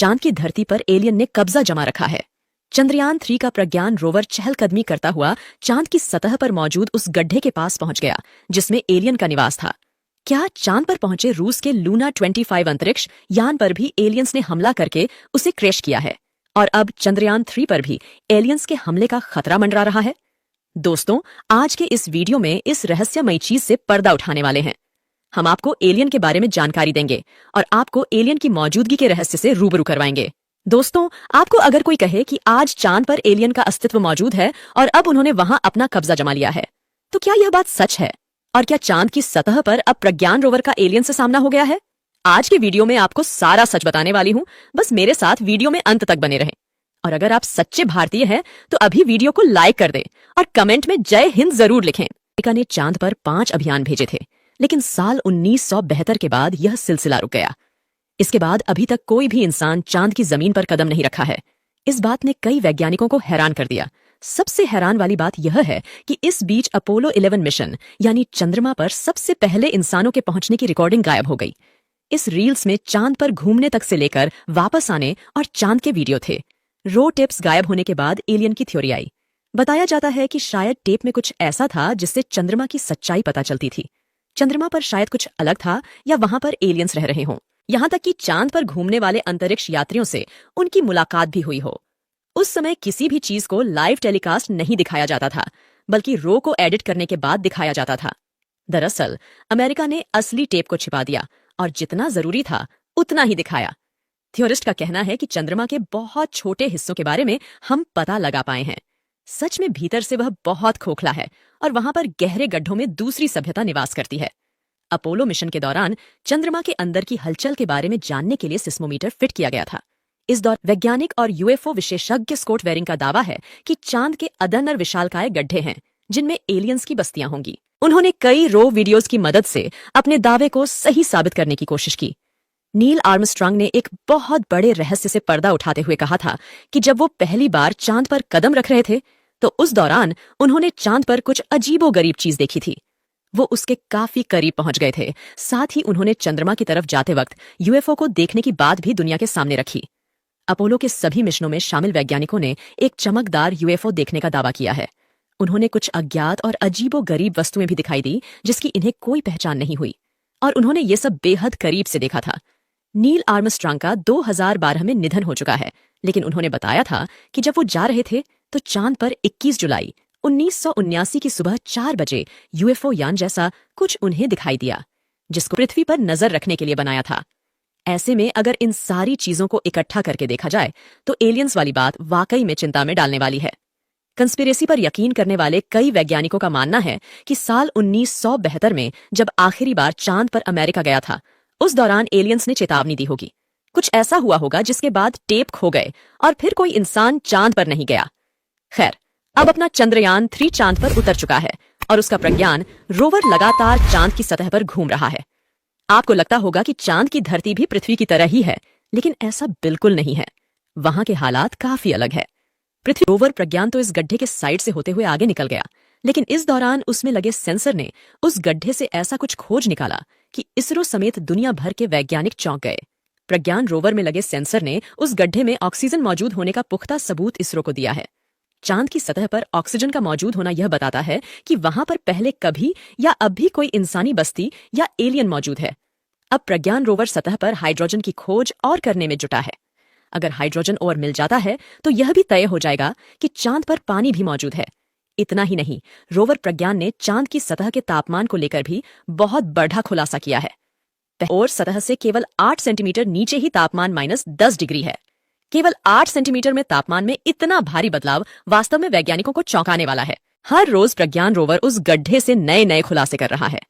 चांद की धरती पर एलियन ने कब्जा जमा रखा है। चंद्रयान-3 का प्रज्ञान रोवर चहलकदमी करता हुआ चांद की सतह पर मौजूद उस गड्ढे के पास पहुंच गया जिसमें एलियन का निवास था। क्या चांद पर पहुंचे रूस के लूना 25 अंतरिक्ष यान पर भी एलियंस ने हमला करके उसे क्रैश किया है और अब चंद्रयान-3 पर भी एलियंस के हमले का खतरा मंडरा रहा है? दोस्तों, आज के इस वीडियो में इस रहस्यमयी चीज से पर्दा उठाने वाले हैं। हम आपको एलियन के बारे में जानकारी देंगे और आपको एलियन की मौजूदगी के रहस्य से रूबरू करवाएंगे। दोस्तों, आपको अगर कोई कहे कि आज चांद पर एलियन का अस्तित्व मौजूद है और अब उन्होंने वहां अपना कब्जा जमा लिया है, तो क्या यह बात सच है? और क्या चांद की सतह पर अब प्रज्ञान रोवर का एलियन से सामना हो गया है? आज के वीडियो में आपको सारा सच बताने वाली हूं, बस मेरे साथ वीडियो में अंत तक बने रहें। और अगर आप सच्चे भारतीय हैं तो अभी वीडियो को लाइक कर दें और कमेंट में जय हिंद जरूर लिखें। अमेरिका ने चांद पर 5 अभियान भेजे थे, लेकिन साल 1972 के बाद यह सिलसिला रुक गया। इसके बाद अभी तक कोई भी इंसान चांद की जमीन पर कदम नहीं रखा है। इस बात ने कई वैज्ञानिकों को हैरान कर दिया। सबसे हैरान वाली बात यह है कि इस बीच अपोलो 11 मिशन यानी चंद्रमा पर सबसे पहले इंसानों के पहुंचने की रिकॉर्डिंग गायब हो गई। इस रील्स में चांद पर घूमने तक से लेकर वापस आने और चांद के वीडियो थे। रो टेप्स गायब होने के बाद एलियन की थ्योरी आई। बताया जाता है कि शायद टेप में कुछ ऐसा था जिससे चंद्रमा की सच्चाई पता चलती थी। चंद्रमा पर शायद कुछ अलग था या वहां पर एलियंस रह रहे हों। यहां तक कि चांद पर घूमने वाले अंतरिक्ष यात्रियों से उनकी मुलाकात भी हुई हो। उस समय किसी भी चीज को लाइव टेलीकास्ट नहीं दिखाया जाता था, बल्कि रो को एडिट करने के बाद दिखाया जाता था। दरअसल अमेरिका ने असली टेप को छिपा दिया और जितना जरूरी था उतना ही दिखाया। थ्योरिस्ट का कहना है कि चंद्रमा के बहुत छोटे हिस्सों के बारे में हम पता लगा पाए हैं। सच में भीतर से वह बहुत खोखला है और वहां पर गहरे गड्ढों में दूसरी सभ्यता निवास करती है। अपोलो मिशन के दौरान चंद्रमा के अंदर की हलचल के बारे में जानने के लिए सिस्मोमीटर फिट किया गया था। इस दौरान वैज्ञानिक और यूएफओ विशेषज्ञ स्कॉट वेरिंग का दावा है कि चांद के अदन और विशालकाय गड्ढे हैं जिनमें एलियंस की बस्तियां होंगी। उन्होंने कई रो वीडियोस की मदद से अपने दावे को सही साबित करने की कोशिश की। नील आर्मस्ट्रांग ने एक बहुत बड़े रहस्य से पर्दा उठाते हुए कहा था कि जब वो पहली बार चांद पर कदम रख रहे थे तो उस दौरान उन्होंने चांद पर कुछ अजीबोगरीब चीज देखी थी। वो उसके काफी करीब पहुंच गए थे। साथ ही उन्होंने चंद्रमा की तरफ जाते वक्त यूएफओ को देखने की बात भी दुनिया के सामने रखी। अपोलो के सभी मिशनों में शामिल वैज्ञानिकों ने एक चमकदार यूएफओ देखने का दावा किया है। उन्होंने कुछ अज्ञात और अजीबोगरीब वस्तुएं भी दिखाई दी जिसकी इन्हें कोई पहचान नहीं हुई, और उन्होंने ये सब बेहद करीब से देखा था। नील आर्मस्ट्रांग का 2012 में निधन हो चुका है, लेकिन उन्होंने बताया था कि जब वो जा रहे थे तो चांद पर 21 जुलाई 1979 की सुबह 4 बजे यूएफओ यान जैसा कुछ उन्हें दिखाई दिया, जिसको पृथ्वी पर नजर रखने के लिए बनाया था। ऐसे में अगर इन सारी चीजों को इकट्ठा करके देखा जाए तो एलियंस वाली बात वाकई में चिंता में डालने वाली है। कंस्पिरेसी पर यकीन करने वाले कई वैज्ञानिकों का मानना है कि साल 1972 में जब आखिरी बार चांद पर अमेरिका गया था, उस दौरान एलियंस ने चेतावनी दी होगी। कुछ ऐसा हुआ होगा जिसके बाद टेप खो गए और फिर कोई इंसान चांद पर नहीं गया। खैर, अब अपना चंद्रयान-3 चांद पर उतर चुका है और उसका प्रज्ञान रोवर लगातार चांद की सतह पर घूम रहा है। आपको लगता होगा कि चांद की धरती भी पृथ्वी की तरह ही है, लेकिन ऐसा बिल्कुल नहीं है। वहां के हालात काफी अलग है। पृथ्वी रोवर प्रज्ञान तो इस गड्ढे के साइड से होते हुए आगे निकल गया, लेकिन इस दौरान उसमें लगे सेंसर ने उस गड्ढे से ऐसा कुछ खोज निकाला कि इसरो समेत दुनिया भर के वैज्ञानिक चौंक गए। प्रज्ञान रोवर में लगे सेंसर ने उस गड्ढे में ऑक्सीजन मौजूद होने का पुख्ता सबूत इसरो को दिया है। चांद की सतह पर ऑक्सीजन का मौजूद होना यह बताता है कि वहां पर पहले कभी या अब भी कोई इंसानी बस्ती या एलियन मौजूद है। अब प्रज्ञान रोवर सतह पर हाइड्रोजन की खोज और करने में जुटा है। अगर हाइड्रोजन और मिल जाता है तो यह भी तय हो जाएगा कि चांद पर पानी भी मौजूद है। इतना ही नहीं, रोवर प्रज्ञान ने चांद की सतह के तापमान को लेकर भी बहुत बड़ा खुलासा किया है। और सतह से केवल 8 सेंटीमीटर नीचे ही तापमान -10 डिग्री है। केवल 8 सेंटीमीटर में तापमान में इतना भारी बदलाव वास्तव में वैज्ञानिकों को चौंकाने वाला है। हर रोज प्रज्ञान रोवर उस गड्ढे से नए नए खुलासे कर रहा है।